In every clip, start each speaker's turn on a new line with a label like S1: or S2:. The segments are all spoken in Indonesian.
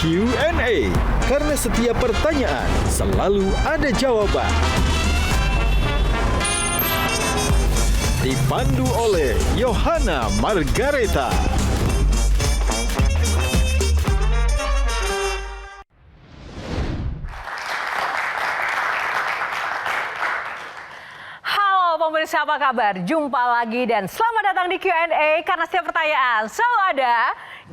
S1: Q&A. Karena setiap pertanyaan selalu ada jawaban. Dipandu oleh Yohana Margareta.
S2: Pemirsa, apa kabar? Jumpa lagi dan selamat datang di Q&A karena setiap pertanyaan selalu ada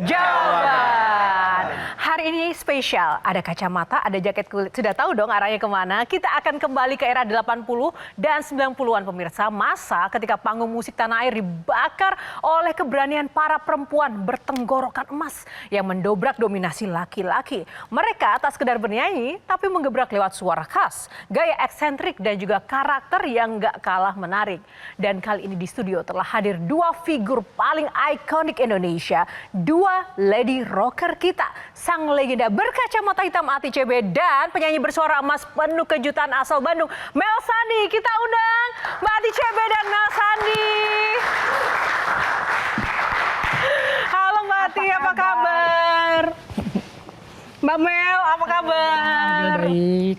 S2: jawaban. Hari ini spesial, ada kacamata, ada jaket kulit. Sudah tahu dong arahnya kemana? Kita akan kembali ke era 80 dan 90-an pemirsa. Masa ketika panggung musik tanah air dibakar oleh keberanian para perempuan bertenggorokan emas yang mendobrak dominasi laki-laki. Mereka tak sekedar bernyanyi, tapi menggebrak lewat suara khas, gaya eksentrik dan juga karakter yang gak kalah menarik. Dan kali ini di studio telah hadir dua figur paling ikonik Indonesia, dua lady rocker kita, sang legenda berkacamata hitam Ati CB dan penyanyi bersuara emas penuh kejutan asal Bandung, Mel Sandi. Kita undang Mbak Ati CB dan Mel Sandi. Halo Mbak Ati, apa kabar? Mbak Mel, apa kabar?
S3: Baik.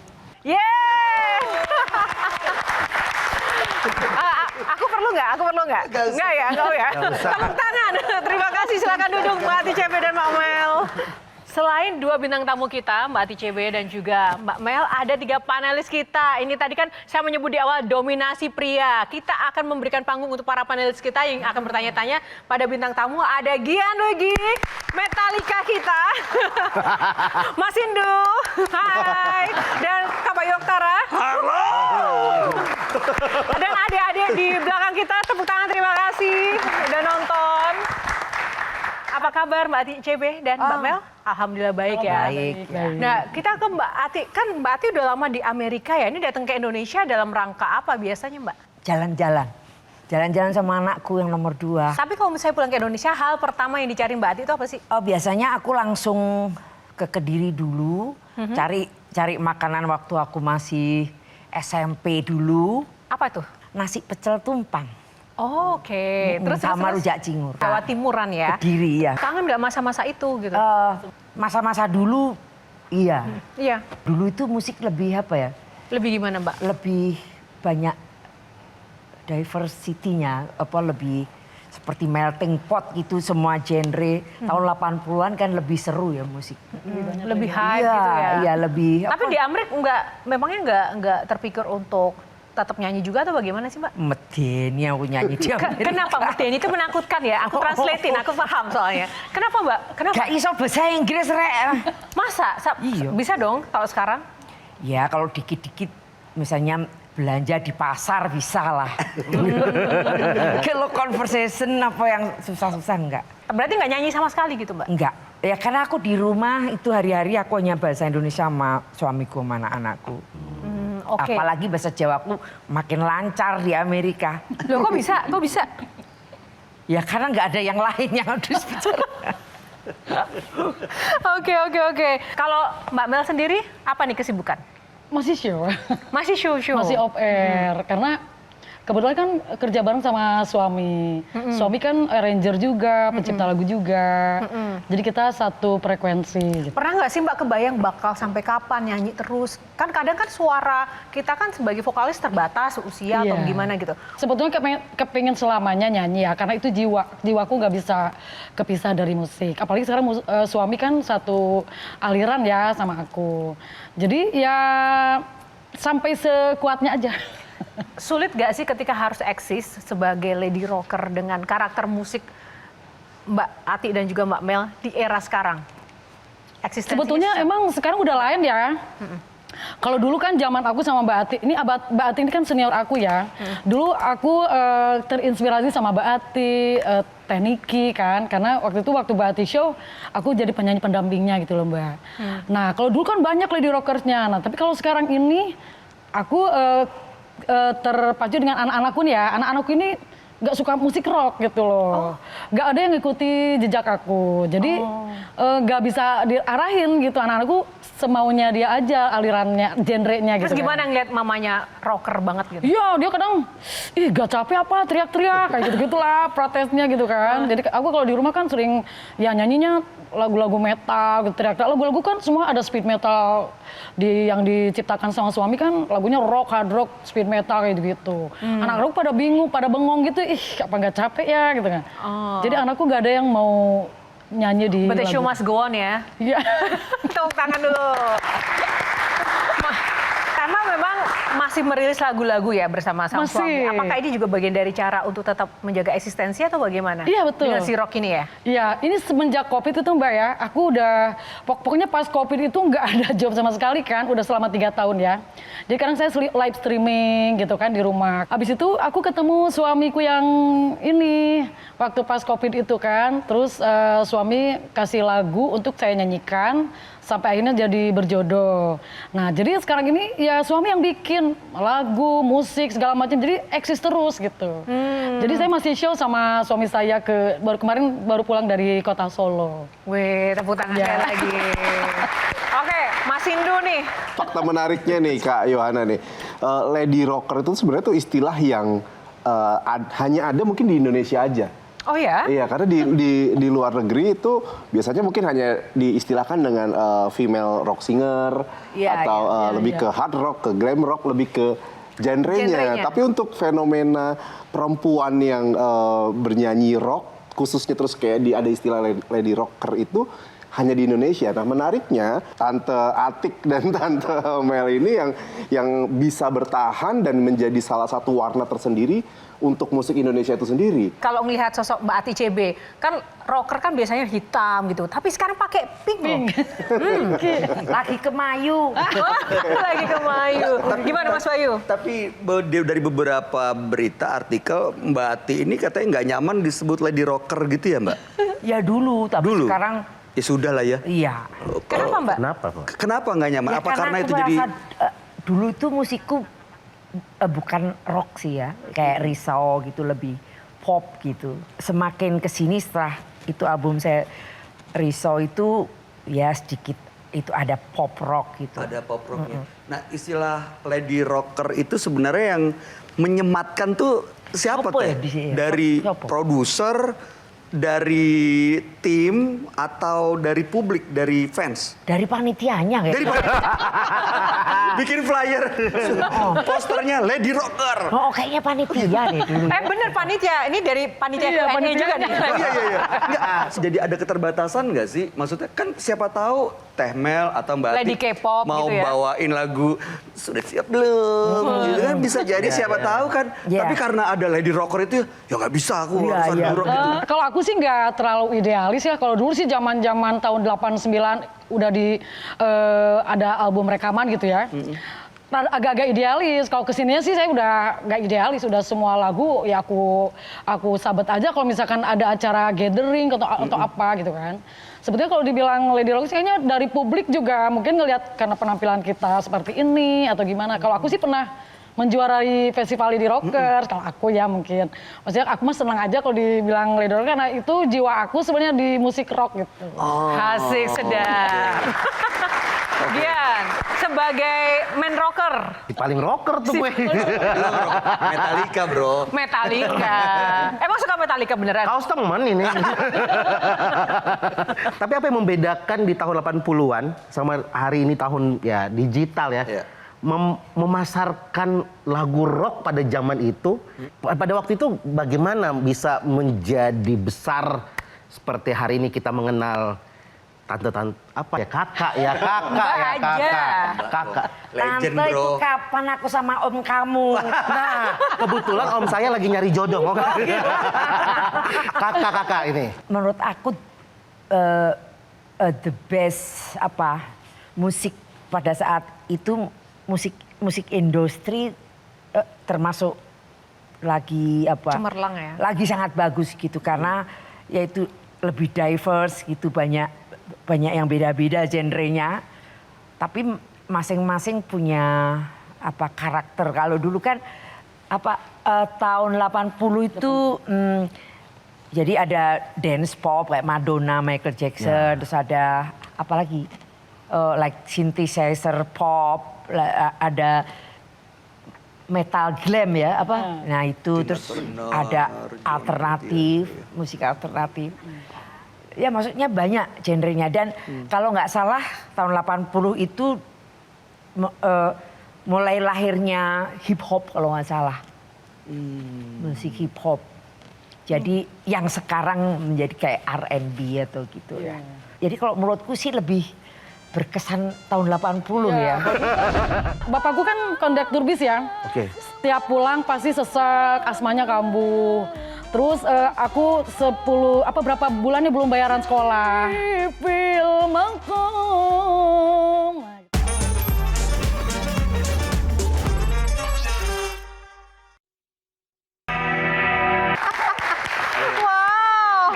S2: Yeay! Aku perlu nggak? Nggak ya? Tepuk tangan. Terima kasih, silakan duduk Mbak Ati CB dan Mbak Mel. Selain dua bintang tamu kita, Mbak Ati CB dan juga Mbak Mel, ada tiga panelis kita. Ini tadi kan saya menyebut di awal dominasi pria. Kita akan memberikan panggung untuk para panelis kita yang akan bertanya-tanya pada bintang tamu. Ada Gian Luigi, Metallica kita, Mas Indu, hai, dan Kak Bayu Oktara. Halo. Dan adik-adik di belakang kita, tepuk tangan, terima kasih udah nonton. Apa kabar Mbak Ati CB dan Mbak Mel? Alhamdulillah baik ya.
S3: Baik.
S2: Nah, kita ke Mbak Ati. Kan Mbak Ati udah lama di Amerika ya. Ini datang ke Indonesia dalam rangka apa biasanya Mbak?
S3: Jalan-jalan. Jalan-jalan sama anakku yang nomor 2.
S2: Tapi kalau misalnya pulang ke Indonesia, hal pertama yang dicari Mbak Ati itu apa sih?
S3: Oh, biasanya aku langsung ke Kediri dulu. Cari makanan waktu aku masih SMP dulu.
S2: Apa tuh?
S3: Nasi pecel tumpang.
S2: Oh, oke. Terus
S3: sama rujak cingur.
S2: Jawa Timuran ya.
S3: Kediri ya.
S2: Kangen nggak masa-masa itu gitu?
S3: Masa-masa dulu iya.
S2: Iya.
S3: Dulu itu musik lebih apa ya?
S2: Lebih gimana Mbak?
S3: Lebih banyak diversity-nya, lebih seperti melting pot gitu, semua genre. Tahun 80-an kan lebih seru ya musik.
S2: Lebih hype gitu ya.
S3: Iya, lebih.
S2: Tapi di Amerika memangnya nggak terpikir untuk tetap nyanyi juga atau bagaimana sih Mbak?
S3: Medeni aku nyanyi di Amerika.
S2: Kenapa Medeni itu menakutkan ya? Aku translatein, aku paham soalnya. Kenapa Mbak? Kenapa?
S3: Gak iso bahasa Inggris rek.
S2: Masa?
S3: Iya.
S2: Bisa dong kalau sekarang?
S3: Ya kalau dikit-dikit misalnya belanja di pasar bisa lah. Kalau conversation apa yang susah-susah enggak.
S2: Berarti nggak nyanyi sama sekali gitu Mbak?
S3: Enggak. Ya karena aku di rumah itu hari-hari aku hanya bahasa Indonesia sama suamiku sama anak-anakku.
S2: Oke.
S3: Apalagi bahasa Jawaku makin lancar di Amerika.
S2: Loh kok bisa? Kok bisa?
S3: Ya karena nggak ada yang lain yang harus bicara.
S2: Oke. Kalau Mbak Mel sendiri, apa nih kesibukan?
S4: Masih show.
S2: Masih show-show?
S4: Masih off air. Karena kebetulan kan kerja bareng sama suami. Suami kan arranger juga, pencipta lagu juga. Jadi kita satu frekuensi. Gitu.
S2: Pernah nggak sih Mbak kebayang bakal sampai kapan nyanyi terus? Kan kadang kan suara kita kan sebagai vokalis terbatas usia atau gimana gitu.
S4: Sebetulnya kepingin selamanya nyanyi ya, karena itu jiwaku nggak bisa kepisah dari musik. Apalagi sekarang suami kan satu aliran ya sama aku. Jadi ya sampai sekuatnya aja.
S2: Sulit gak sih ketika harus eksis sebagai lady rocker dengan karakter musik Mbak Ati dan juga Mbak Mel di era sekarang?
S4: Sebetulnya emang sekarang udah lain ya. Kalau dulu kan zaman aku sama Mbak Ati, ini Mbak Ati ini kan senior aku ya. Dulu aku terinspirasi sama Mbak Ati, Teh Niki kan, karena waktu Mbak Ati show, aku jadi penyanyi pendampingnya gitu loh Mbak. Nah kalau dulu kan banyak lady rockersnya, nah tapi kalau sekarang ini aku terpacu dengan anak-anakku ya. Anak-anakku ini nggak suka musik rock gitu loh. Nggak ada yang ngikuti jejak aku. Jadi nggak bisa diarahin gitu. Anak-anakku semaunya dia aja alirannya, genrenya gitu.
S2: Terus gimana ngeliat mamanya rocker banget gitu?
S4: Iya, dia kadang, ih gak capek apa teriak-teriak, kayak gitu-gitulah protesnya gitu kan. Jadi aku kalau di rumah kan sering ya nyanyinya lagu-lagu metal gitu, teriak-teriak. Lagu-lagu kan semua ada speed metal yang diciptakan sama suami kan lagunya rock, hard rock, speed metal kayak gitu. Anak-anakku pada bingung, pada bengong gitu, ih apa gak capek ya gitu kan. Jadi anakku gak ada yang mau nyanyi di
S2: But the
S4: lagu.
S2: show must go on ya.
S4: Iya.
S2: Tepuk tangan dulu. Karena memang masih merilis lagu-lagu ya bersama sang suami.
S4: Masih.
S2: Apakah ini juga bagian dari cara untuk tetap menjaga eksistensi atau bagaimana?
S4: Iya, betul.
S2: Dengan si rock ini ya?
S4: Iya, ini semenjak COVID itu Mbak ya, aku udah, pokoknya pas COVID itu nggak ada job sama sekali kan, udah selama 3 tahun ya. Jadi kadang saya live streaming gitu kan di rumah. Habis itu aku ketemu suamiku yang ini, waktu pas COVID itu kan, terus suami kasih lagu untuk saya nyanyikan, sampai akhirnya jadi berjodoh. Nah, jadi sekarang ini ya suami yang bikin lagu, musik, segala macam. Jadi eksis terus gitu. Jadi saya masih show sama suami saya kemarin baru pulang dari kota Solo.
S2: Wih, tepuk tangan sekali lagi. Oke, Mas Hindu nih.
S5: Fakta menariknya nih Kak Yohana nih, lady rocker itu sebenarnya tuh istilah yang hanya ada mungkin di Indonesia aja.
S2: Oh ya?
S5: Iya, karena di luar negeri itu biasanya mungkin hanya diistilahkan dengan female rock singer atau lebih ke hard rock, ke glam rock, lebih ke genrenya. Tapi untuk fenomena perempuan yang bernyanyi rock, khususnya terus kayak ada istilah lady rocker itu hanya di Indonesia. Nah, menariknya Tante Atik dan Tante Mel ini yang bisa bertahan dan menjadi salah satu warna tersendiri untuk musik Indonesia itu sendiri.
S2: Kalau melihat sosok Mbak Ati CB, kan rocker kan biasanya hitam gitu, tapi sekarang pakai pink loh.
S3: Lagi ke Mayu.
S2: Lagi ke Mayu. Gimana Mas Bayu?
S6: Tapi dari beberapa berita artikel Mbak Ati ini katanya nggak nyaman disebut lady rocker gitu ya Mbak?
S3: Ya dulu, tapi
S6: Dulu?
S3: sekarang
S6: Ya sudah lah ya.
S3: iya.
S2: Kenapa Mbak?
S1: Kenapa, Pak?
S6: Kenapa nggak nyaman?
S3: Ya,
S6: Apa karena
S3: aku
S6: itu jadi
S3: merasa, dulu itu musikku bukan rock sih ya, kayak risau gitu, lebih pop gitu. Semakin kesini setelah itu album saya risau itu ya sedikit itu ada pop rock gitu.
S6: ada pop rocknya? Nah, istilah lady rocker itu sebenarnya yang menyematkan tuh siapa
S3: Siapa
S6: teh?
S3: ya di sini?
S6: Dari
S3: Siapa?
S6: produser, dari tim, atau dari publik, dari fans?
S3: Dari panitianya kayak.
S6: Dari bikin flyer, posternya Lady Rocker.
S3: Oh, kayaknya panitia deh dulu.
S2: Bener panitia, ini dari panitia Q&A juga nih.
S6: Oh iya. Nggak, jadi ada keterbatasan nggak sih? Maksudnya kan siapa tahu Teh Mel atau Mbak
S2: Lady
S6: Atik
S2: K-pop
S6: mau
S2: gitu ya.
S6: bawain lagu sudah siap belum? Gitu kan bisa jadi siapa tahu kan.
S3: Iya.
S6: Tapi karena ada Lady Rocker itu ya nggak bisa aku
S3: Iya,
S6: harus
S3: iya.
S6: rock gitu.
S4: Kalau aku sih nggak terlalu idealis ya. Kalau dulu sih zaman-zaman tahun 89 udah ada album rekaman gitu ya. Agak-agak idealis. Kalau kesininya sih saya udah nggak idealis. Udah semua lagu ya aku sabet aja kalau misalkan ada acara gathering atau apa gitu kan. Sebetulnya kalau dibilang Lady Rocker sih kayaknya dari publik juga mungkin ngelihat karena penampilan kita seperti ini atau gimana. Kalau aku sih pernah menjuarai festival Lady Rockers, kalau aku ya mungkin. Maksudnya aku mah senang aja kalau dibilang Lady Rocker karena itu jiwa aku sebenarnya di musik rock gitu.
S2: Asik, sedap. Gian, sebagai main rocker,
S1: Paling rocker tuh gue.
S6: Metallica bro.
S2: Metallica. Emang suka Metallica beneran?
S1: Kaos teman ini. Tapi apa yang membedakan di tahun 80-an sama hari ini tahun ya digital ya?
S6: Iya.
S1: Memasarkan lagu rock pada zaman itu, pada waktu itu bagaimana bisa menjadi besar seperti hari ini kita mengenal tante-tante apa ya kakak ya kakak.
S6: Legend
S3: Tante itu
S6: bro.
S3: kapan aku sama om kamu?
S1: Nah kebetulan om saya lagi nyari jodoh. Kakak ini.
S3: Menurut aku the best musik pada saat itu musik industri termasuk lagi
S2: Cemerlang ya?
S3: lagi sangat bagus gitu karena yaitu lebih diverse gitu banyak yang beda-beda genrenya tapi masing-masing punya karakter. Kalau dulu kan tahun 80 itu jadi ada dance pop kayak Madonna, Michael Jackson, terus ada apa lagi? Like synthesizer pop, ada metal glam ya apa? Nah itu terus ada alternatif, musik alternatif. Ya maksudnya banyak genrenya dan kalau nggak salah tahun 80 itu mulai lahirnya hip hop kalau nggak salah. Musik hip hop. Jadi yang sekarang menjadi kayak R&B atau gitu ya. Jadi kalau menurutku sih lebih berkesan tahun 80 ya.
S4: Bapakku kan kondektur bis ya.
S1: Oke.
S4: Setiap pulang pasti sesek, asmanya kambuh. Terus aku berapa bulannya belum bayaran sekolah.
S2: Wow,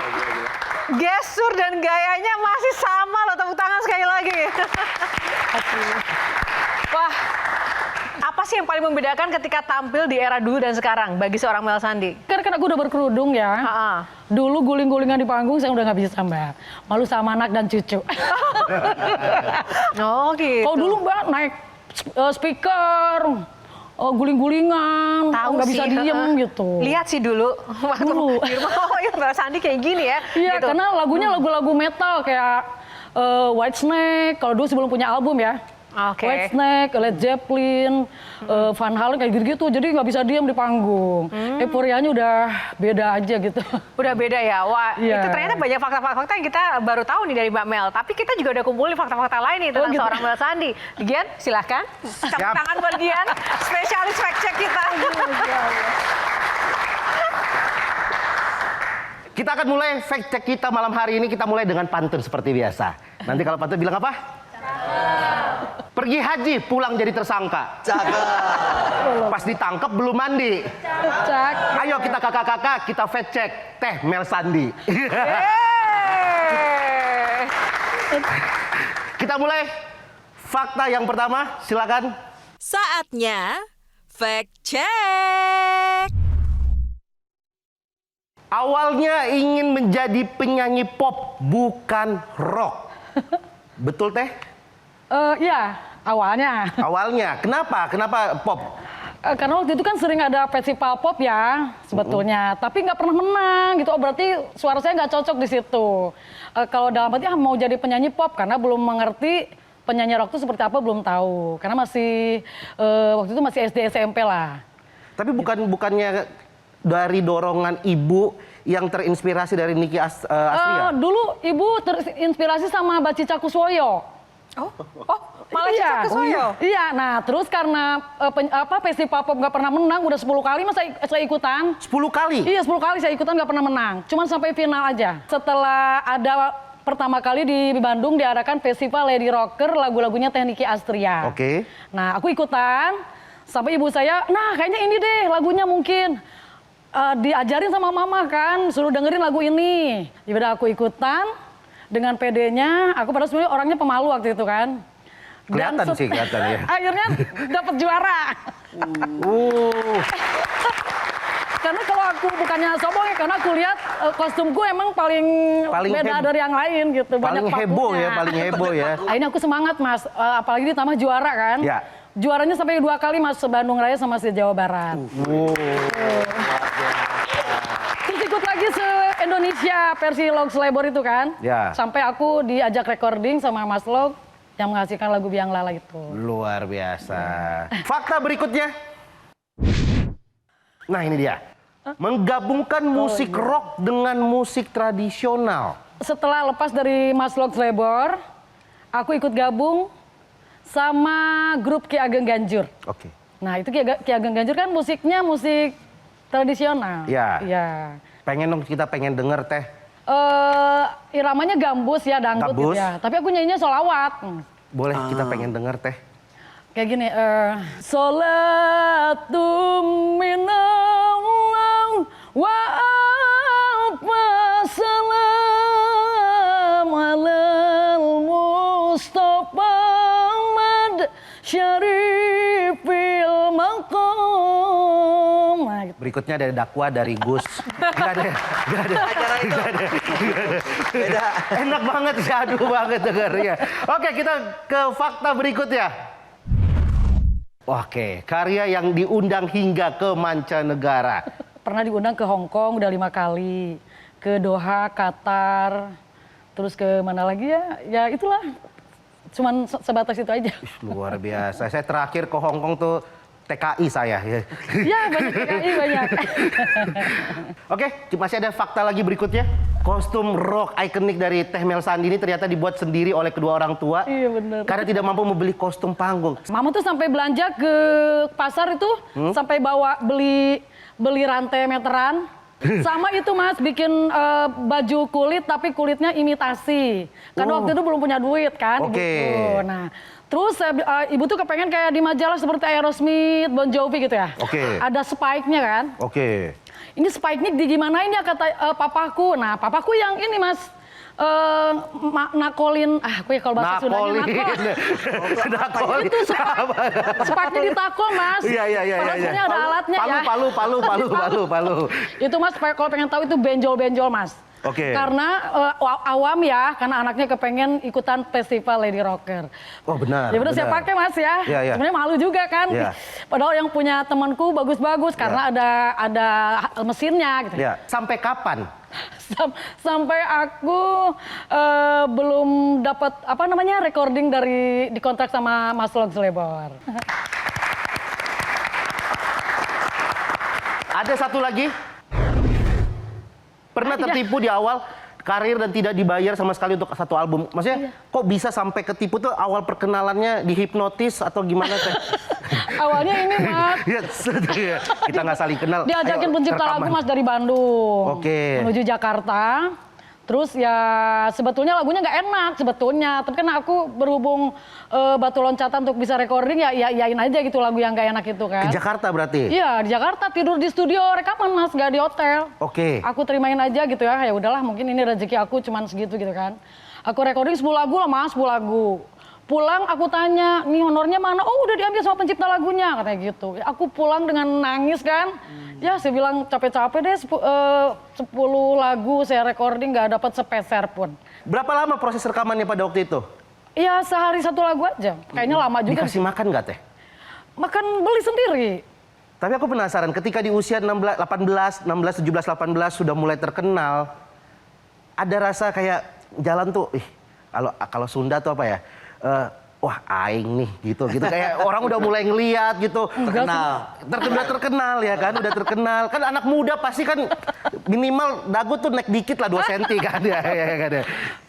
S2: gestur dan gayanya masih sama loh, tepuk tangan sekali lagi. Wah, apa sih yang paling membedakan ketika tampil di era dulu dan sekarang bagi seorang Mel Sandi?
S4: Kan aku udah berkerudung ya. Dulu guling-gulingan di panggung saya udah nggak bisa Mbak. Malu sama anak dan cucu.
S2: Oh gitu.
S4: Kalau dulu Mbak naik speaker, guling-gulingan,
S2: Tahu
S4: nggak
S2: sih,
S4: bisa diem gitu.
S2: Lihat sih dulu. Waktu
S4: Dulu.
S2: di rumah, oh ya Mel Sandi kayak gini ya.
S4: Iya,
S2: gitu.
S4: karena lagunya lagu-lagu metal kayak Whitesnake. Kalau dulu sebelum punya album ya.
S2: Oke.
S4: Whitesnake, Led Zeppelin, Van Halen kayak gitu-gitu. Jadi nggak bisa diem di panggung. Euforianya udah beda aja gitu.
S2: Udah beda ya. Wah,
S4: Iya.
S2: itu ternyata banyak fakta-fakta yang kita baru tahu nih dari Mbak Mel. Tapi kita juga udah kumpulin fakta-fakta lain nih tentang
S4: gitu.
S2: seorang Mel Sandi. Gian, silahkan. Tepuk tangan buat Gian, spesialis fact check kita.
S1: Kita akan mulai fact check kita malam hari ini. Kita mulai dengan pantun seperti biasa. Nanti kalau pantun bilang apa? Pergi haji, pulang jadi tersangka. Pas ditangkap belum mandi.
S4: Cak.
S1: Ayo kita kakak-kakak, kita fact check. Teh Mel Sandi. Kita mulai. Fakta yang pertama, silakan.
S7: Saatnya fact check.
S1: Awalnya ingin menjadi penyanyi pop, bukan rock. Betul Teh?
S4: Iya, awalnya.
S1: Awalnya, kenapa? Kenapa pop?
S4: Karena waktu itu kan sering ada festival pop ya sebetulnya, tapi nggak pernah menang gitu. Oh, berarti suara saya nggak cocok di situ. Kalau dalam arti mau jadi penyanyi pop karena belum mengerti penyanyi rock itu seperti apa belum tahu. Karena masih waktu itu masih SD SMP lah.
S1: Tapi bukannya dari dorongan ibu yang terinspirasi dari Niki Astria?
S4: Dulu ibu terinspirasi sama Mbak Cica Kuswoyo.
S2: Malah Cica Kuswoyo?
S4: Iya, nah terus karena festival pop nggak pernah menang, udah 10 kali masa saya ikutan.
S1: 10 kali?
S4: Iya 10 kali saya ikutan nggak pernah menang, cuman sampai final aja. Setelah ada pertama kali di Bandung diadakan festival Lady Rocker, lagu-lagunya Teh Niki Astria.
S1: Oke.
S4: Nah aku ikutan, sampai ibu saya, nah kayaknya ini deh lagunya mungkin. Diajarin sama mama kan, suruh dengerin lagu ini. Yaudah aku ikutan, dengan PD-nya, aku padahal sebenarnya orangnya pemalu waktu itu kan.
S1: Kelihatan sih, kelihatan ya.
S4: Akhirnya dapat juara. Karena kalau aku bukannya sombong ya, karena aku lihat kostumku emang paling beda dari yang lain gitu.
S1: Paling heboh ya, paling heboh ya.
S4: Akhirnya aku semangat Mas, apalagi ditambah juara kan.
S1: Ya.
S4: Juaranya sampai 2 kali masuk Bandung Raya sama si Jawa Barat. Terus ikut lagi se-Indonesia versi Log Selebor itu kan.
S1: Ya.
S4: Sampai aku diajak recording sama Mas Log yang menghasilkan lagu Biang Lala itu.
S1: Luar biasa. Fakta berikutnya. Nah ini dia. Menggabungkan musik rock dengan musik tradisional.
S4: Setelah lepas dari Mas Log Selebor, aku ikut gabung sama grup Ki Ageng Ganjur.
S1: Oke.
S4: Nah itu Ki Ageng Ganjur kan musiknya musik tradisional.
S1: Iya.
S4: Iya.
S1: Kita pengen denger Teh.
S4: Iramanya gambus ya, dangdut
S1: Gambus.
S4: gitu ya. Tapi aku nyanyinya sholawat.
S1: Boleh kita pengen denger Teh.
S4: Kayak gini, Sholatum minallah wa salam alal Mustafa Mad Syarifil Maqam.
S1: Berikutnya ada dakwa dari Gus. Gak ada.
S6: Acara itu. Beda.
S1: Enak banget, syahdu banget dengarnya. Oke, kita ke fakta berikutnya. Oke, karya yang diundang hingga ke mancanegara.
S4: Pernah diundang ke Hong Kong udah 5 kali, ke Doha, Qatar, terus ke mana lagi ya? Ya itulah, cuman sebatas itu aja.
S1: Luar biasa. Saya terakhir ke Hong Kong tuh TKI saya.
S4: Ya banyak TKI banyak.
S1: Oke, masih ada fakta lagi berikutnya. Kostum rock ikonik dari Teh Mel Sandi ini ternyata dibuat sendiri oleh kedua orang tua.
S4: Iya benar.
S1: Karena tidak mampu membeli kostum panggung.
S4: Mama tuh sampai belanja ke pasar itu, sampai bawa beli rantai meteran. Sama itu Mas, bikin baju kulit tapi kulitnya imitasi. Karena waktu itu belum punya duit kan ibuku. Nah, terus ibu tuh kepengen kayak di majalah seperti Aerosmith, Bon Jovi gitu ya. Ada spike-nya kan. Ini spike-nya digimanain ya kata papaku. Nah, papaku yang ini Mas, nakolin, aku ya kalau bahasa Sundanya nakol. Itu spike-nya ditakol Mas.
S1: Iya.
S4: Padahal sebenarnya ada alatnya ya.
S1: Palu.
S4: Itu Mas, kalau pengen tahu itu benjol-benjol Mas. Karena awam ya, karena anaknya kepengen ikutan festival Lady Rocker.
S1: Oh benar.
S4: Ya udah saya pakai Mas ya. Sebenarnya malu juga kan. Padahal yang punya temanku bagus-bagus karena ada mesinnya gitu.
S1: Sampai kapan?
S4: Sampai aku belum dapat recording dari dikontrak sama Mas Log Slebor.
S1: Ada satu lagi. Pernah tertipu di awal karir dan tidak dibayar sama sekali untuk satu album. Maksudnya kok bisa sampai ketipu tuh awal perkenalannya dihipnotis atau gimana Teh?
S4: Awalnya ini Mas.
S1: Kita nggak saling kenal.
S4: Diajakin pencipta lagu Mas dari Bandung. Menuju Jakarta. Terus ya sebetulnya lagunya nggak enak sebetulnya. Tapi kan aku berhubung batu loncatan untuk bisa recording ya yain aja gitu lagu yang nggak enak itu kan.
S1: Ke Jakarta berarti?
S4: Iya di Jakarta, tidur di studio rekaman Mas, nggak di hotel. Aku terimain aja gitu ya. Ya udahlah mungkin ini rezeki aku cuman segitu gitu kan. Aku recording 10 lagu lah Mas, 10 lagu. Pulang aku tanya, nih honornya mana? Oh udah diambil sama pencipta lagunya, katanya gitu. Aku pulang dengan nangis kan. Ya saya bilang capek-capek deh 10 lagu saya recording gak dapat sepeser pun.
S1: Berapa lama proses rekamannya pada waktu itu?
S4: Ya sehari 1 lagu aja, kayaknya lama juga.
S1: Dikasih makan gak Teh?
S4: Makan beli sendiri.
S1: Tapi aku penasaran ketika di usia 16, 17, 18 sudah mulai terkenal. Ada rasa kayak jalan tuh, kalau Sunda tuh apa ya? Wah aing nih gitu kayak orang udah mulai ngeliat gitu terkenal ya kan udah terkenal kan anak muda pasti kan minimal dagu tuh naik dikit lah 2 cm kan ya.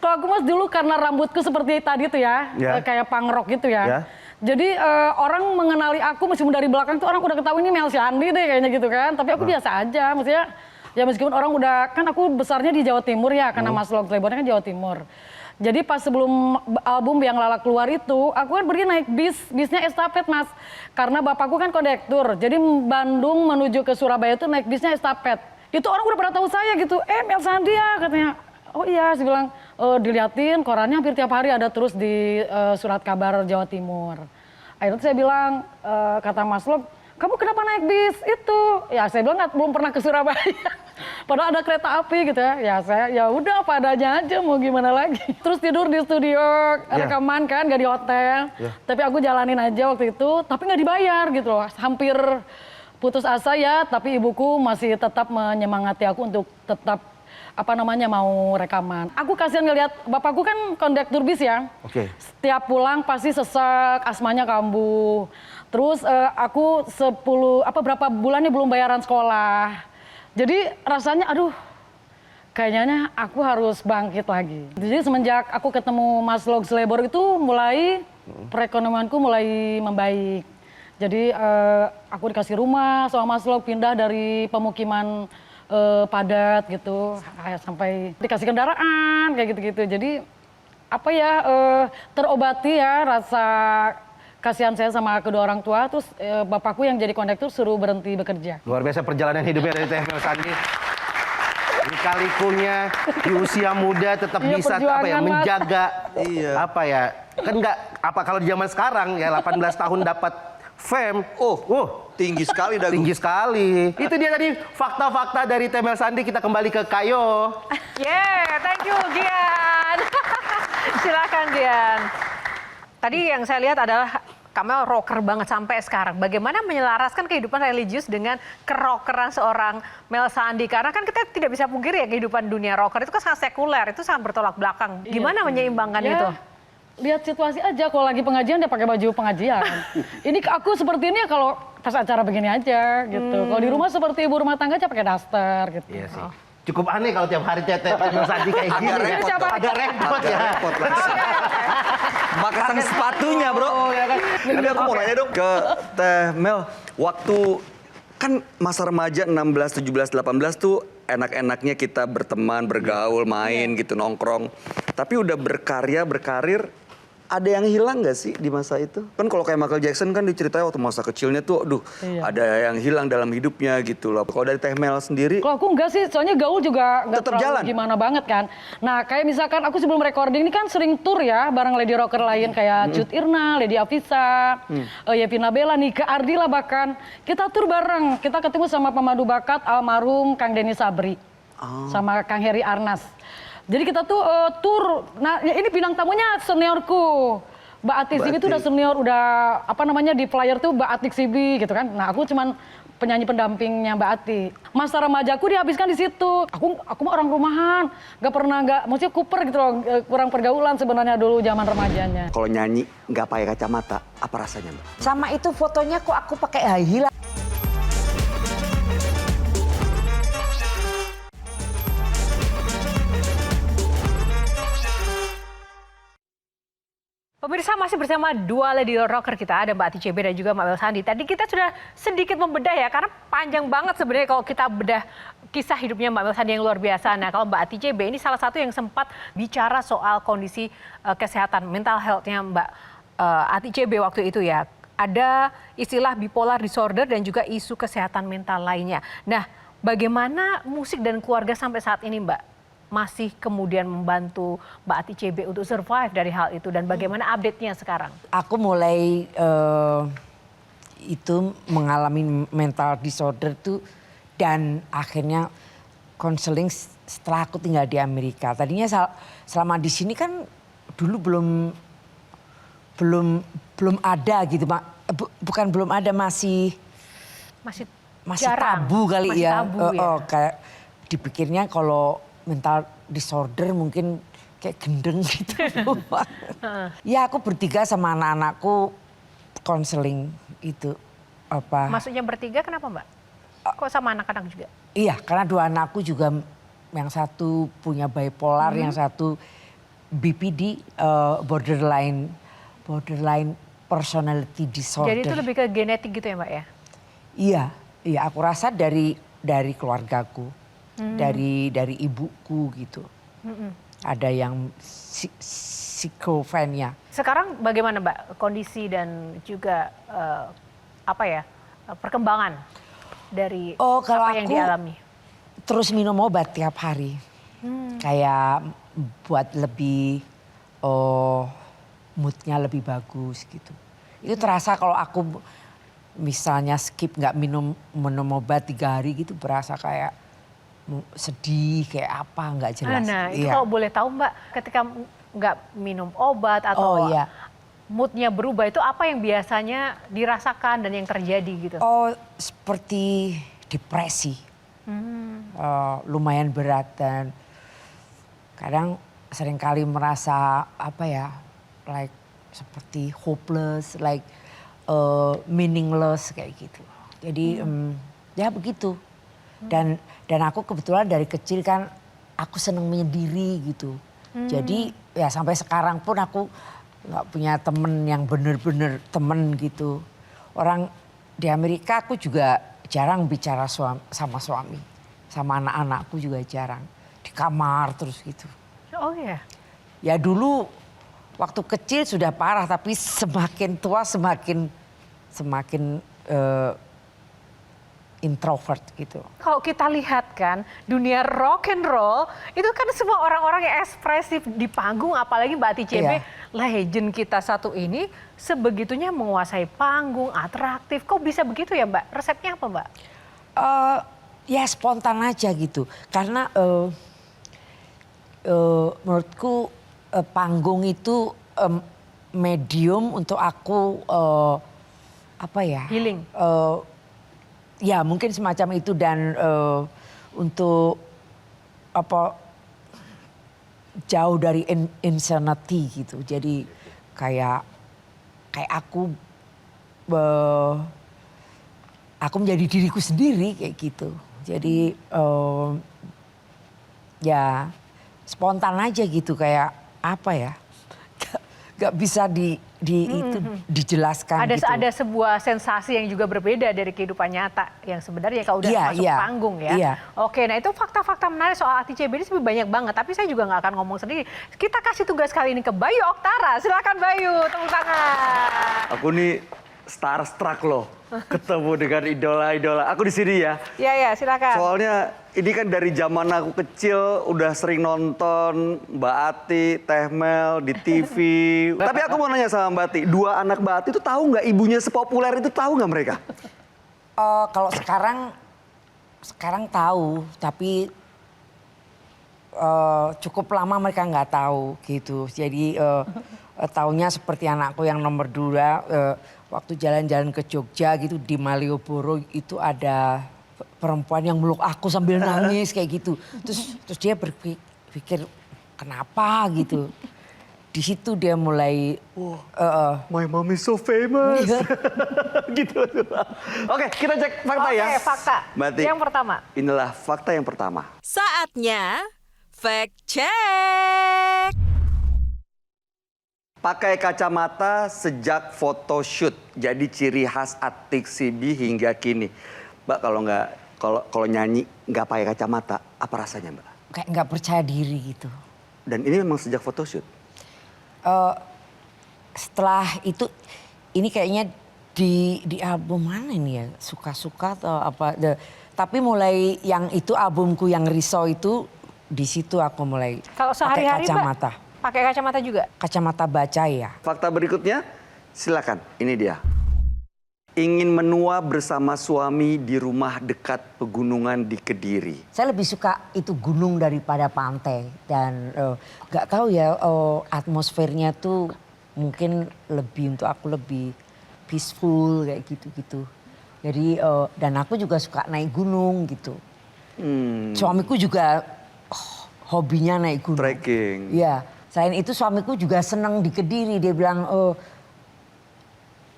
S4: Kalau aku Mas dulu karena rambutku seperti tadi tuh ya kayak punk rock gitu ya. Jadi orang mengenali aku meskipun dari belakang tuh orang udah ketahui ini Mel Sandi deh kayaknya gitu kan, tapi aku biasa aja maksudnya ya meskipun orang udah kan aku besarnya di Jawa Timur ya karena Mas Log Slebor kan Jawa Timur. Jadi pas sebelum album yang Lala keluar itu, aku kan pergi naik bisnya estafet Mas. Karena bapakku kan kondektur, jadi Bandung menuju ke Surabaya itu naik bisnya estafet. Itu orang udah pada tahu saya gitu, Mel Sandi ya katanya. Oh iya, saya bilang, diliatin korannya hampir tiap hari ada terus di surat kabar Jawa Timur. Akhirnya saya bilang, kata Mas Log, kamu kenapa naik bis itu? Ya saya bilang belum pernah ke Surabaya. Padahal ada kereta api gitu ya. Ya saya ya udah apa adanya aja mau gimana lagi. Terus tidur di studio rekaman kan gak di hotel. Tapi aku jalanin aja waktu itu tapi gak dibayar gitu loh. Hampir putus asa ya tapi ibuku masih tetap menyemangati aku untuk tetap mau rekaman. Aku kasihan ngeliat bapakku kan kondektur bis ya. Setiap pulang pasti sesak, asmanya kambuh. Terus aku berapa bulannya belum bayaran sekolah. Jadi rasanya aduh kayaknya aku harus bangkit lagi. Jadi semenjak aku ketemu Mas Log Slebor itu mulai perekonomianku mulai membaik. Jadi aku dikasih rumah sama Mas Log, pindah dari pemukiman padat gitu sampai dikasih kendaraan kayak gitu-gitu. Jadi terobati ya rasa kasihan saya sama kedua orang tua, terus bapakku yang jadi kondektur suruh berhenti bekerja. Luar biasa perjalanan hidupnya dari Teh Mel Sandi.
S1: Lika-likunya di usia muda tetap bisa menjaga kan kalau di zaman sekarang ya 18 tahun dapat Fame.
S6: Tinggi sekali dagu.
S1: Tinggi sekali. Itu dia tadi fakta-fakta dari Temel Sandi. Kita kembali ke Kayo.
S2: Thank you Gian. Silakan Gian. Tadi yang saya lihat adalah Kamel rocker banget sampai sekarang. Bagaimana menyelaraskan kehidupan religius dengan kerockeran seorang Mel Sandi? Karena kan kita tidak bisa pungkiri ya kehidupan dunia rocker itu kan sangat sekuler, itu sangat bertolak belakang. Gimana menyeimbangkan itu?
S4: Lihat situasi aja, kalau lagi pengajian dia pakai baju pengajian. Ini aku seperti ini ya kalau pas acara begini aja gitu. Kalau di rumah seperti ibu rumah tangga aja pakai daster gitu.
S1: Iya sih. Cukup aneh kalau tiap hari Temel Sandi kayak gini. Agak repot ya.
S6: Makasan sepatunya bro. Tapi aku mau nanya dong ke Teh Mel. Waktu kan masa remaja 16, 17, 18 tuh enak-enaknya kita berteman, bergaul, main gitu, nongkrong. Tapi udah berkarya, berkarir, ada yang hilang nggak sih di masa itu? Kan kalau kayak Michael Jackson kan diceritain waktu masa kecilnya tuh, ada yang hilang dalam hidupnya gitu loh. Kalau dari Teh Mel sendiri?
S4: Kalau aku enggak sih, soalnya gaul juga nggak
S6: tetap
S4: terlalu
S6: jalan.
S4: Gimana banget kan. Nah kayak misalkan aku sebelum recording ini kan sering tour ya bareng lady rocker lain kayak Cut Irna, Lady Afisa, Yevina Bella, Nika Ardila bahkan. Kita tour bareng, kita ketemu sama pemandu bakat almarhum Kang Denny Sabri. Sama Kang Heri Arnas. Jadi kita tuh tour, nah ini bintang tamunya seniorku. Mbak Atik Sibi tuh udah senior, udah apa namanya di flyer tuh Mbak Atik Sibi gitu kan. Nah aku cuman penyanyi pendampingnya Mbak Atik. Masa remajaku dihabiskan di situ. Aku mah orang rumahan, maksudnya kuper gitu loh, kurang pergaulan sebenarnya dulu zaman remajanya.
S6: Kalau nyanyi nggak pakai kacamata, apa rasanya Mbak?
S3: Sama itu fotonya kok aku pakai high heel.
S2: Pemirsa masih bersama dua lady rocker kita, ada Mbak Ati CB dan juga Mbak Mel Sandi. Tadi kita sudah sedikit membedah ya, karena panjang banget sebenarnya kalau kita bedah kisah hidupnya Mbak Mel Sandi yang luar biasa. Nah kalau Mbak Ati CB ini salah satu yang sempat bicara soal kondisi kesehatan mental health-nya Mbak Ati CB waktu itu ya. Ada istilah bipolar disorder dan juga isu kesehatan mental lainnya. Nah bagaimana musik dan keluarga sampai saat ini Mbak? Masih kemudian membantu Mbak Ati CB untuk survive dari hal itu dan bagaimana update-nya sekarang?
S3: Aku mulai itu mengalami mental disorder tuh dan akhirnya konseling setelah aku tinggal di Amerika. Tadinya selama di sini kan dulu belum ada gitu, bukan belum ada masih
S2: jarang.
S3: tabu kali
S2: masih
S3: ya.
S2: Tabu, ya.
S3: Kayak dipikirnya kalau mental disorder mungkin kayak gendeng gitu. Ya aku bertiga sama anak-anakku konseling itu apa.
S2: Maksudnya bertiga kenapa Mbak? Kok sama anak-anak juga?
S3: Iya karena dua anakku juga yang satu punya bipolar, yang satu BPD, borderline personality disorder.
S2: Jadi itu lebih ke genetik gitu ya Mbak ya?
S3: Iya aku rasa dari keluargaku. Dari ibuku gitu. Ada yang schizophrenia.
S2: Sekarang bagaimana Mbak kondisi dan juga perkembangan dari
S3: kalau
S2: apa yang
S3: aku
S2: dialami?
S3: Terus minum obat tiap hari. Kayak buat lebih moodnya lebih bagus gitu. Itu terasa kalau aku misalnya skip nggak minum obat 3 hari gitu berasa kayak sedih kayak apa nggak jelas.
S2: Nah itu kalau boleh tahu Mbak ketika nggak minum obat atau moodnya berubah itu apa yang biasanya dirasakan dan yang terjadi gitu?
S3: Seperti depresi, lumayan berat dan kadang seringkali merasa like seperti hopeless, like meaningless kayak gitu. Jadi ya begitu. Dan aku kebetulan dari kecil kan aku seneng menyendiri gitu. Jadi ya sampai sekarang pun aku nggak punya temen yang bener-bener temen gitu. Orang di Amerika aku juga jarang bicara sama suami. Sama anak-anakku juga jarang. Di kamar terus gitu.
S2: Oh iya?
S3: Ya dulu waktu kecil sudah parah tapi semakin tua semakin introvert gitu.
S2: Kalau kita lihat kan dunia rock and roll itu kan semua orang-orang yang ekspresif di panggung, apalagi Mbak Ati CB, legend kita satu ini sebegitunya menguasai panggung, atraktif. Kok bisa begitu ya Mbak? Resepnya apa Mbak?
S3: Ya spontan aja gitu. Karena menurutku panggung itu medium untuk aku
S2: Healing.
S3: Ya mungkin semacam itu dan untuk jauh dari insanity gitu. Jadi kayak aku menjadi diriku sendiri kayak gitu. Jadi ya spontan aja gitu, kayak apa ya? Gak bisa itu dijelaskan gitu.
S2: Ada sebuah sensasi yang juga berbeda dari kehidupan nyata yang sebenarnya kalau udah masuk panggung ya.
S3: Iya.
S2: Oke, nah itu fakta-fakta menarik soal Ati CB ini sebenarnya banyak banget. Tapi saya juga nggak akan ngomong sendiri. Kita kasih tugas kali ini ke Bayu Oktara. Silakan Bayu, tepuk tangan.
S6: Aku nih starstruck loh ketemu dengan idola-idola. Aku di sini ya.
S2: Iya, silakan.
S6: Soalnya ini kan dari zaman aku kecil udah sering nonton Mbak Ati, Teh Mel di TV. Tapi aku mau nanya sama Mbak Ati, dua anak Mbak Ati itu tahu nggak ibunya sepopuler itu, tahu nggak mereka?
S3: Kalau sekarang tahu, tapi cukup lama mereka nggak tahu gitu. Jadi taunya seperti anakku yang nomor 2 waktu jalan-jalan ke Jogja gitu di Malioboro itu ada perempuan yang meluk aku sambil nangis kayak gitu. Terus dia berpikir kenapa gitu. Di situ dia mulai
S6: My mom is so famous. Gitu. Oke, kita cek fakta ya.
S2: Oke, fakta.
S6: Mbak Ati,
S2: Yang pertama.
S6: inilah fakta yang pertama.
S7: Saatnya fact check.
S6: Pakai kacamata sejak photoshoot jadi ciri khas Atik Sibi hingga kini. Mbak, kalau nyanyi nggak pakai kacamata, apa rasanya Mbak?
S3: kayak nggak percaya diri gitu.
S6: Dan ini memang sejak photoshoot?
S3: Setelah itu, ini kayaknya di album mana ini ya? Suka-suka atau apa. Tapi mulai yang itu albumku yang Risau itu, di situ aku mulai
S2: Kalau
S3: pakai
S2: sehari-hari
S3: kacamata.
S2: Mbak, pakai kacamata juga?
S3: Kacamata baca ya.
S6: Fakta berikutnya, silakan. Ini dia. Ingin menua bersama suami di rumah dekat pegunungan di Kediri.
S3: Saya lebih suka itu gunung daripada pantai. Dan nggak tahu ya, atmosfernya tuh mungkin lebih, untuk aku lebih peaceful kayak gitu-gitu. Jadi dan aku juga suka naik gunung gitu. Suamiku juga hobinya naik gunung.
S6: Trekking.
S3: Iya. Selain itu suamiku juga senang di Kediri. Dia bilang,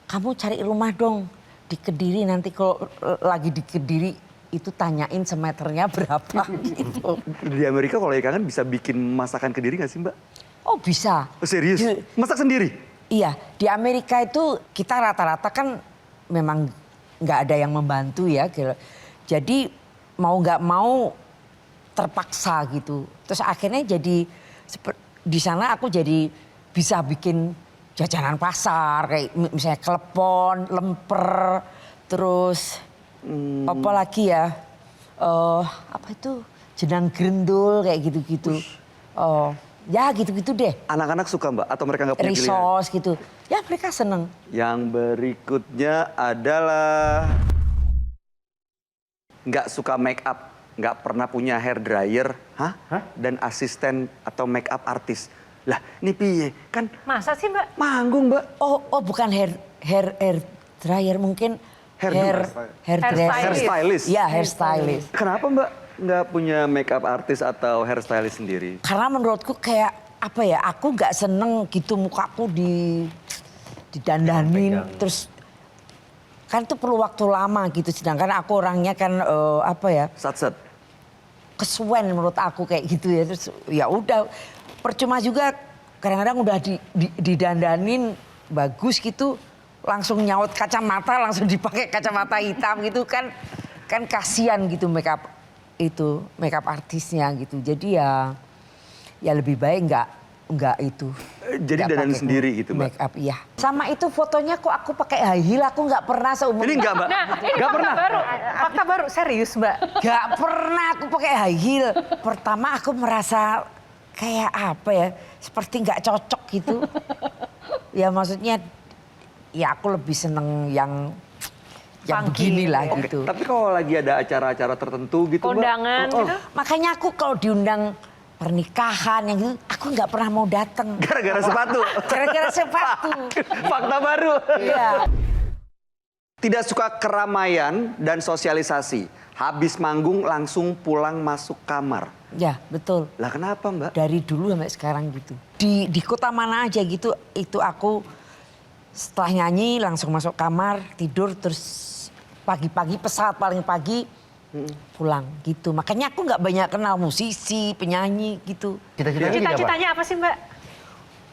S3: kamu cari rumah dong di Kediri, nanti kalau lagi di Kediri itu tanyain semeternya berapa gitu.
S6: Di Amerika kalau ikan kan bisa bikin masakan Kediri nggak sih Mbak?
S3: Oh bisa.
S6: Oh, serius? Masak sendiri?
S3: Iya, di Amerika itu kita rata-rata kan memang nggak ada yang membantu ya. Jadi mau nggak mau terpaksa gitu. Terus akhirnya jadi di sana aku jadi bisa bikin jajanan pasar kayak misalnya klepon, lemper, terus apa lagi ya? Apa itu? Jenang grendul kayak gitu-gitu. Ya gitu-gitu deh.
S6: Anak-anak suka Mbak atau mereka nggak punya pilihan?
S3: Risos gitu. Ya mereka seneng.
S6: Yang berikutnya adalah nggak suka make up, nggak pernah punya hair dryer, dan asisten atau make up artis. Lah, ini piye? Kan
S2: Masa sih Mbak?
S6: manggung Mbak.
S3: Oh bukan hair dryer, mungkin hair
S6: Hairstylist.
S3: Ya, hair stylist.
S6: Kenapa Mbak nggak punya make up artis atau hair stylist sendiri?
S3: Karena menurutku kayak apa ya? Aku nggak seneng gitu mukaku didandanin terus kan itu perlu waktu lama gitu. Sedangkan aku orangnya kan apa ya?
S6: Sat-sat.
S3: Kesuwen menurut aku kayak gitu ya. Terus ya udah percuma juga, kadang-kadang udah didandanin bagus gitu, langsung nyaut kacamata, langsung dipakai kacamata hitam gitu kan kasihan gitu make up artisnya gitu. Jadi ya lebih baik nggak itu.
S6: jadi
S3: Nggak
S6: dandan
S3: pakai
S6: sendiri gitu, Mbak?
S3: Make up, iya. Sama itu fotonya kok aku pakai high heel, aku nggak pernah seumur.
S6: Ini enggak, Mbak?
S2: Nah, ini fakta baru, serius Mbak.
S3: Gak pernah aku pakai high heel. Pertama aku merasa kayak apa ya, seperti nggak cocok gitu. Ya maksudnya, ya aku lebih seneng yang
S2: Funky,
S3: beginilah
S2: ya.
S3: gitu.
S6: Tapi kalau lagi ada acara-acara tertentu gitu, Mbak?
S2: Kondangan gitu.
S3: Makanya aku kalau diundang pernikahan yang gitu, aku nggak pernah mau datang.
S6: Gara-gara sepatu.
S3: Gara-gara sepatu.
S6: Fakta baru.
S3: Iya.
S6: Tidak suka keramaian dan sosialisasi. Habis manggung langsung pulang masuk kamar.
S3: Ya betul.
S6: Lah kenapa, Mbak?
S3: Dari dulu sampai sekarang gitu. Di kota mana aja gitu, itu aku setelah nyanyi langsung masuk kamar, tidur, terus pagi-pagi pesawat paling pagi pulang gitu. Makanya aku nggak banyak kenal musisi, penyanyi gitu.
S2: Cita-citanya apa sih Mbak?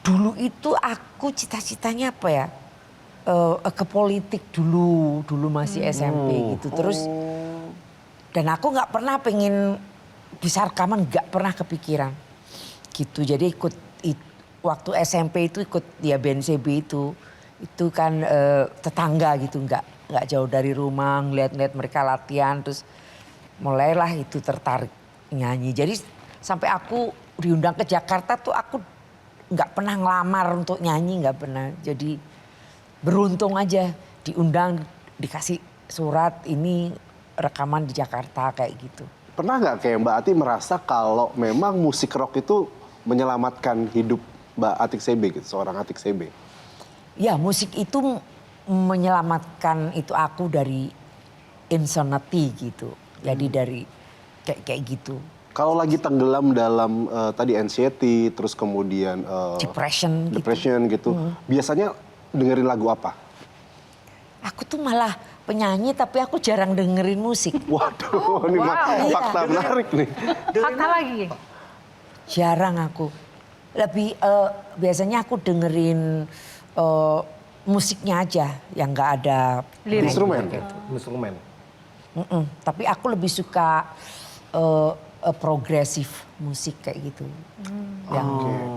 S3: Dulu itu aku cita-citanya apa ya? Ke politik dulu masih SMP gitu. Terus dan aku nggak pernah pengen bisa rekaman, nggak pernah kepikiran gitu. Jadi waktu SMP itu ikut ya BNCB itu kan tetangga gitu, nggak jauh dari rumah, ngeliat mereka latihan, terus mulailah itu tertarik nyanyi. Jadi sampai aku diundang ke Jakarta tuh aku nggak pernah ngelamar untuk nyanyi, nggak pernah. Jadi beruntung aja diundang, dikasih surat ini rekaman di Jakarta kayak gitu.
S5: Pernah nggak kayak Mbak Ati merasa kalau memang musik rock itu menyelamatkan hidup Mbak Atik CB gitu, seorang Atik CB?
S3: Ya musik itu menyelamatkan itu aku dari insanity gitu. Jadi dari kayak gitu.
S5: Kalau lagi tenggelam dalam tadi anxiety, terus kemudian
S3: Depression
S5: gitu. Biasanya dengerin lagu apa?
S3: Aku tuh malah penyanyi tapi aku jarang dengerin musik.
S5: Waduh, ini fakta menarik nih.
S2: Fakta lagi.
S3: Jarang aku. Lebih biasanya aku dengerin musiknya aja yang nggak ada
S5: Instrumen.
S1: Instrumen.
S3: Tapi aku lebih suka progresif musik kayak gitu.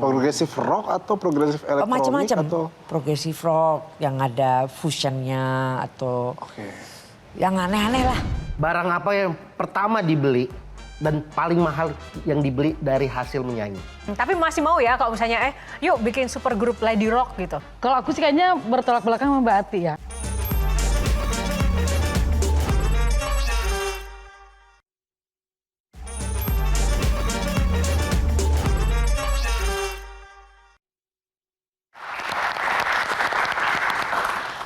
S5: Progresif rock atau progresif elektronik?
S3: Macam-macam.
S5: Atau
S3: Progresif rock yang ada fusionnya atau yang aneh-aneh lah.
S1: Barang apa yang pertama dibeli dan paling mahal yang dibeli dari hasil menyanyi?
S2: Tapi masih mau ya kalau misalnya yuk bikin super grup Lady Rock gitu.
S4: Kalau aku sih kayaknya bertolak belakang sama Mbak Ati ya.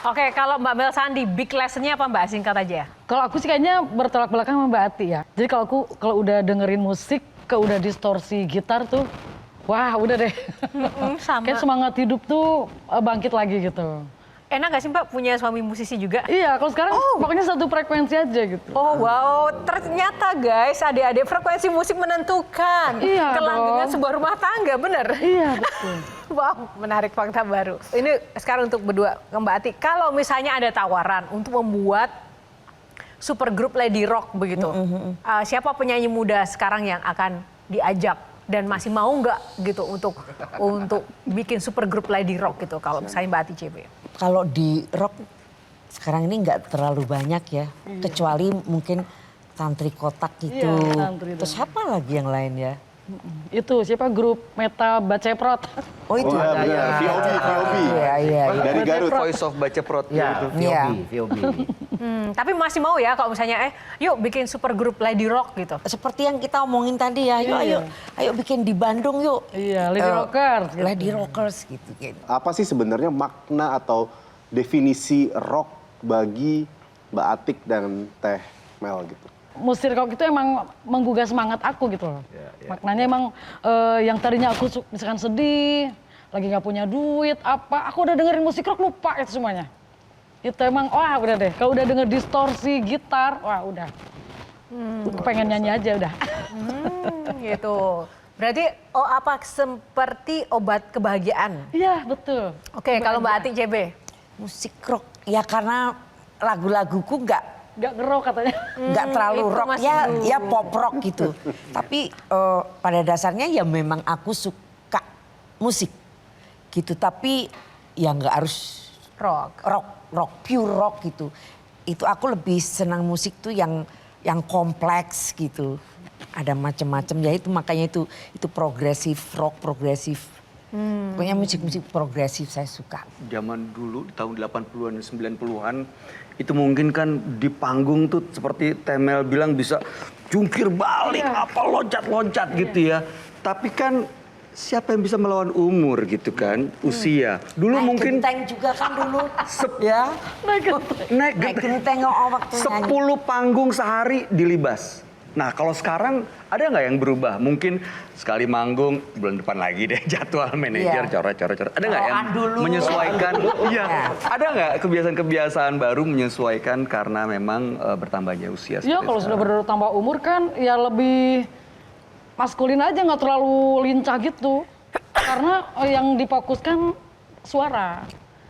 S2: Oke, kalau Mbak Mel Sandi, big lesson-nya apa Mbak? Singkat aja.
S4: Kalau aku sih kayaknya bertolak belakang sama Mbak Ati ya. Jadi kalau udah dengerin musik, udah distorsi gitar tuh, wah udah deh.
S2: Sama.
S4: Kayak semangat hidup tuh bangkit lagi gitu.
S2: Enak gak sih Mbak punya suami musisi juga?
S4: Iya, kalau sekarang pokoknya satu frekuensi aja gitu.
S2: Oh wow, ternyata guys, adik-adik frekuensi musik menentukan kelanggengan sebuah rumah tangga, bener?
S4: Iya, betul.
S2: Wow, menarik fakta baru. Ini sekarang untuk berdua, Mbak Ati, kalau misalnya ada tawaran untuk membuat super grup Lady Rock begitu, siapa penyanyi muda sekarang yang akan diajak dan masih mau nggak gitu untuk bikin super grup Lady Rock gitu, kalau misalnya Mbak Ati CB?
S3: Kalau di rock sekarang ini nggak terlalu banyak ya, kecuali mungkin Tantri Kotak gitu.
S4: Iya, Tantri
S3: Terus apa lagi yang lain ya?
S4: Itu siapa grup Meta Baceprot?
S3: Oh itu
S5: ya, VOB.
S3: Iya.
S5: Dari Garut.
S6: Voice of Baceprot
S1: Ya,
S6: gitu.
S1: VOB.
S2: Tapi masih mau ya kalau misalnya yuk bikin super grup Lady Rock gitu.
S3: Seperti yang kita omongin tadi ya, ayo bikin di Bandung yuk.
S4: Iya, Lady Rockers. Gitu.
S3: Lady Rockers gitu.
S5: Apa sih sebenarnya makna atau definisi rock bagi Mbak Atik dan Teh Mel gitu?
S4: Musik rock itu emang menggugah semangat aku gitu loh. Maknanya emang yang tadinya aku misalkan sedih, lagi nggak punya duit, aku udah dengerin musik rock lupa itu semuanya. Itu emang, wah udah deh, kalau udah denger distorsi gitar, wah udah. Pengen nyanyi aja udah.
S2: Gitu. Berarti apa seperti obat kebahagiaan?
S4: Iya betul.
S2: Oke, kalau Mbak Ati CB?
S3: Musik rock ya karena lagu-laguku
S4: Nggak ngerok katanya.
S3: nggak terlalu
S2: itu
S3: rock
S2: masih
S3: ya pop rock gitu. Tapi pada dasarnya ya memang aku suka musik gitu. Tapi ya nggak harus
S2: Rock.
S3: pure rock gitu. Itu aku lebih senang musik tuh yang kompleks gitu. Ada macam-macam ya, itu makanya itu progresif rock, progresif. Pokoknya musik-musik progresif saya suka.
S6: Zaman dulu di tahun 80-an dan 90-an itu mungkin kan di panggung tuh seperti Temel bilang bisa jungkir balik apa loncat-loncat gitu ya. Tapi kan siapa yang bisa melawan umur gitu kan, usia. Dulu
S3: Naik
S6: mungkin
S3: genteng juga kan dulu. Ya. Naik genteng waktu nyanyi.
S6: 10 panggung sehari dilibas. Nah kalau sekarang ada nggak yang berubah? Mungkin sekali manggung bulan depan lagi deh jadwal manajer
S3: Iya.
S6: coret. Ada nggak yang
S3: dulu.
S6: menyesuaikan? Iya.
S3: Ya.
S6: Ada nggak kebiasaan-kebiasaan baru menyesuaikan karena memang bertambahnya usia?
S4: Iya,
S6: seperti
S4: kalau sudah
S6: sekarang?
S4: bertambah umur kan ya lebih maskulin aja, nggak terlalu lincah gitu. Karena yang difokuskan suara.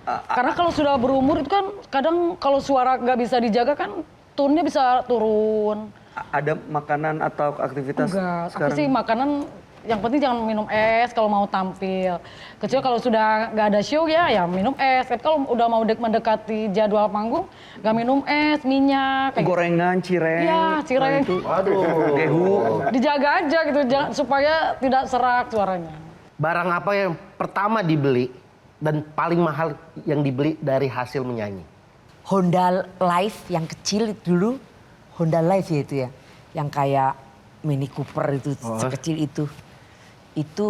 S4: Karena kalau sudah berumur itu kan kadang kalau suara nggak bisa dijaga kan tone-nya bisa turun.
S6: Ada makanan atau aktivitas
S4: Enggak,
S6: sekarang?
S4: aku sih makanan yang penting jangan minum es kalau mau tampil. Kecuali kalau sudah nggak ada show ya minum es. Tapi kalau udah mau mendekati jadwal panggung nggak minum es, minyak. Kayak
S6: Gorengan, cireng.
S4: Iya, cireng.
S6: Itu.
S1: Waduh.
S6: Gehu.
S4: Dijaga aja gitu supaya tidak serak suaranya.
S1: Barang apa yang pertama dibeli dan paling mahal yang dibeli dari hasil menyanyi?
S3: Honda Live yang kecil dulu, Honda Live ya itu ya, yang kayak Mini Cooper itu sekecil itu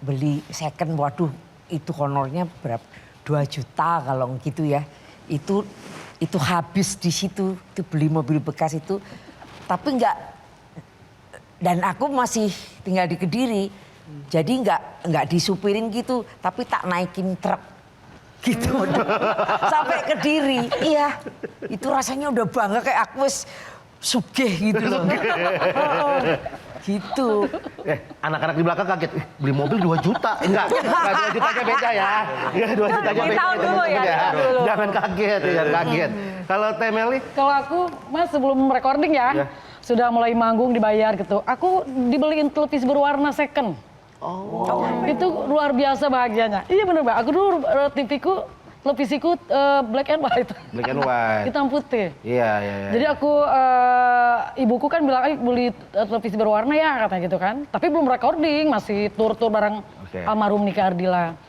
S3: beli second, waduh itu honornya berapa? 2 juta kalau gitu ya, itu habis di situ, itu beli mobil bekas itu, tapi enggak, dan aku masih tinggal di Kediri, jadi enggak disupirin gitu, tapi tak naikin truk. Gitu sampai Kediri, iya itu rasanya udah bangga kayak aku wis sugih gitu loh. Gitu.
S1: Anak-anak di belakang kaget, beli mobil 2 juta. Enggak 2 jutanya beda ya. 2 jutanya beda.
S2: Tahu dulu ya,
S1: teman-teman
S2: tahu dulu.
S1: Jangan kaget, jangan kaget. Kalau Temel nih?
S4: Kalau aku mas sebelum recording ya, sudah mulai manggung dibayar gitu. Aku dibeliin televisi berwarna second. Itu luar biasa bahagianya. Iya bener Mbak, aku dulu televisiku black and white.
S1: Black and white.
S4: Hitam putih.
S1: Iya.
S4: Jadi aku, ibuku kan bilang, beli televisi berwarna ya katanya gitu kan. Tapi belum recording, masih tur-tur bareng almarhum Nika Ardila.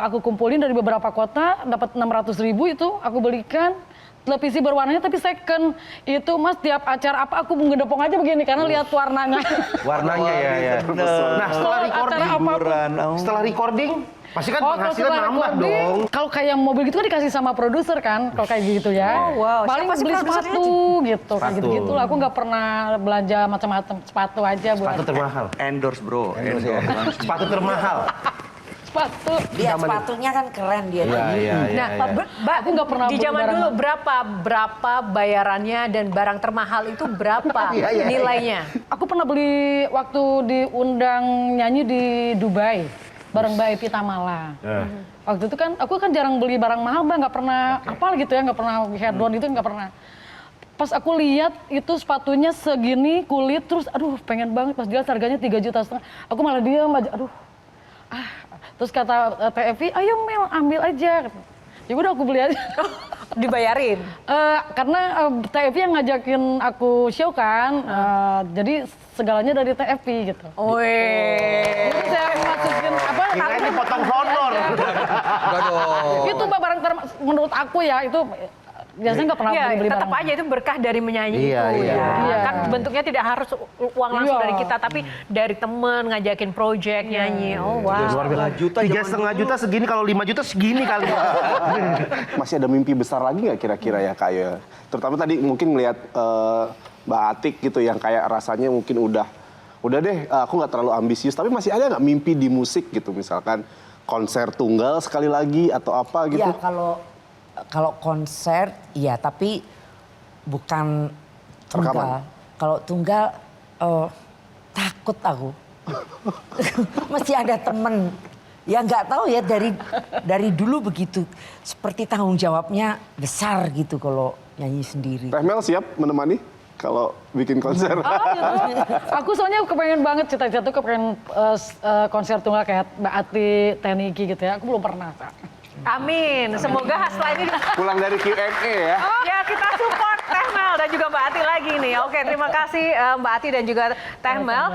S4: Aku kumpulin dari beberapa kota, dapat 600.000 itu aku belikan. Televisi berwarnanya tapi second. Itu mas tiap acara apa aku ngedepong aja begini karena lihat warnanya.
S1: Warnanya ya. Nah setelah recording, pasti kan penghasilan nambah dong.
S4: Kalau kayak mobil gitu kan dikasih sama produser kan, kalau kayak gitu ya.
S2: Oh, wow.
S4: Paling
S2: Siapa sih
S4: beli
S2: produsernya?
S4: sepatu gitu, kayak gitu-gitu lah. Aku nggak pernah belanja macam-macam, sepatu aja buat.
S1: Sepatu termahal.
S6: Endorse bro.
S1: Sepatu termahal.
S4: Sepatu.
S3: Lihat sepatunya kan keren dia.
S1: Iya.
S2: Nah, Mbak,
S4: Aku nggak pernah
S2: di
S4: beli
S2: zaman
S4: barang
S2: dulu berapa bayarannya dan barang termahal itu berapa
S1: Iya.
S2: nilainya?
S4: Aku pernah beli waktu diundang nyanyi di Dubai bareng Mbak Evi Tamala. Waktu itu kan aku kan jarang beli barang mahal Mbak, nggak pernah apal gitu ya, nggak pernah head-on itu nggak pernah. Pas aku lihat itu sepatunya segini kulit terus aduh pengen banget, pas jelas harganya 3,5 juta. Aku malah diam aja, aduh. Terus kata TFI, ayo Mel ambil aja. Ya udah aku beli aja.
S2: Dibayarin?
S4: Karena TFI yang ngajakin aku show kan, jadi segalanya dari TFI gitu.
S2: Wih.
S4: Jadi saya masukin apa?
S1: Kirain dipotong honor.
S6: Enggak dong.
S4: Itu Mbak barang menurut aku ya itu biasanya nggak pernah
S2: Iya,
S4: beli
S2: tetap
S4: barang.
S2: aja itu berkah dari menyanyi
S1: Iya,
S2: itu
S1: iya.
S2: ya.
S4: Iya.
S2: Kan bentuknya tidak harus uang langsung
S4: Iya.
S2: dari kita, tapi dari teman ngajakin project nyanyi. Oh
S1: Luar
S2: wow.
S1: biasa.
S6: Juta
S1: 3,5 juta segini, kalau 5 juta segini kali.
S5: Masih ada mimpi besar lagi nggak kira-kira ya Kak ya? Terutama tadi mungkin melihat Mbak Atik gitu yang kayak rasanya mungkin udah deh aku nggak terlalu ambisius, tapi masih ada nggak mimpi di musik gitu, misalkan konser tunggal sekali lagi atau apa gitu?
S3: Ya kalau konser iya, tapi bukan tunggal.
S5: Rekaman?
S3: Kalau tunggal takut aku. Mesti ada temen. Ya nggak tahu ya, dari dulu begitu. Seperti tanggung jawabnya besar gitu kalau nyanyi sendiri.
S5: Teh Mel siap menemani? kalau bikin konser.
S4: Oh gitu. Aku soalnya kepengen banget cita-cita tuh kepengen konser tunggal kayak Mbak Ati, Teh Niki gitu ya. Aku belum pernah, Kak.
S2: Amin. Semoga setelah ini
S5: Pulang dari Q&A ya.
S2: ya kita support Teh Mel dan juga Mbak Ati lagi nih. Oke, terima kasih Mbak Ati dan juga Teh Mel.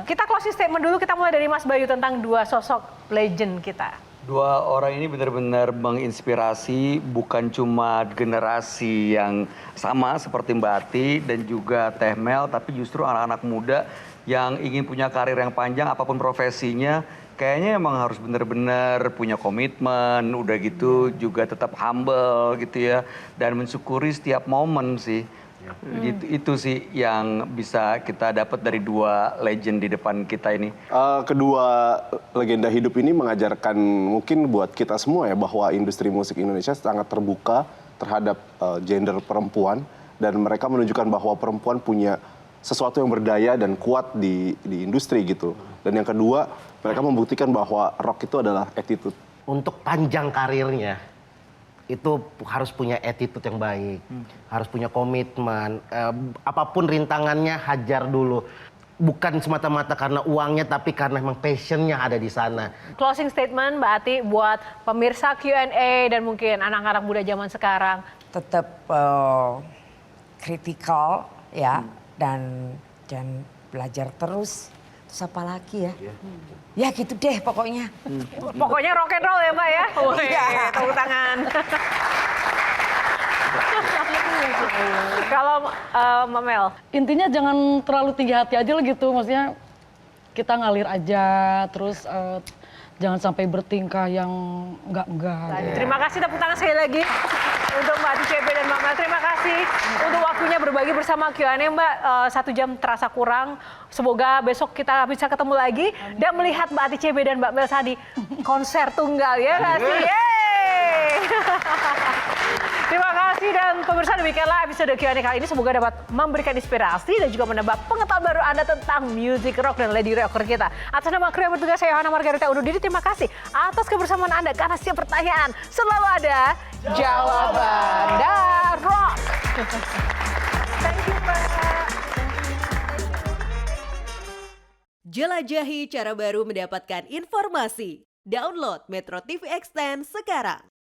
S2: Kita closing statement dulu, kita mulai dari Mas Bayu tentang dua sosok legend kita.
S6: Dua orang ini benar-benar menginspirasi bukan cuma generasi yang sama seperti Mbak Ati dan juga Teh Mel, tapi justru anak-anak muda yang ingin punya karir yang panjang apapun profesinya. Kayaknya emang harus benar-benar punya komitmen, udah gitu juga tetap humble gitu ya, dan mensyukuri setiap momen sih. Itu sih yang bisa kita dapat dari dua legend di depan kita ini.
S5: Kedua legenda hidup ini mengajarkan mungkin buat kita semua ya bahwa industri musik Indonesia sangat terbuka terhadap gender perempuan dan mereka menunjukkan bahwa perempuan punya sesuatu yang berdaya dan kuat di industri gitu. Dan yang kedua, mereka membuktikan bahwa rock itu adalah attitude.
S1: Untuk panjang karirnya itu harus punya attitude yang baik, harus punya komitmen. Apapun rintangannya hajar dulu. Bukan semata-mata karena uangnya, tapi karena memang passionnya ada di sana.
S2: Closing statement Mbak Ati buat pemirsa Q&A dan mungkin anak-anak muda zaman sekarang.
S3: Tetap kritikal ya dan belajar terus. Terus apa lagi ya? Ya gitu deh pokoknya.
S2: Pokoknya rock and roll ya Mbak ya? Iya. Tepuk tangan. Kalau Mbak Mel?
S4: Intinya jangan terlalu tinggi hati aja lah gitu, maksudnya kita ngalir aja, terus jangan sampai bertingkah yang enggak.
S2: Terima kasih, tepuk tangan sekali lagi untuk Mbak Ati CB dan Mbak Mel. Terima kasih untuk waktunya berbagi bersama Q&A Mbak. 1 jam terasa kurang. Semoga besok kita bisa ketemu lagi dan melihat Mbak Ati CB dan Mbak Mel Sadi konser tunggal ya nggak sih? Yeay! Terima kasih dan pemirsa, demikianlah episode Q&A kali ini. Semoga dapat memberikan inspirasi dan juga menambah pengetahuan baru Anda tentang music rock dan lady rocker kita. Atas nama kru yang bertugas, saya Yohana Margarita undur diri. Terima kasih atas kebersamaan Anda karena setiap pertanyaan selalu ada jawaban dan rock. Thank you, Pak.
S7: Jelajahi cara baru mendapatkan informasi. Download Metro TV Extend sekarang.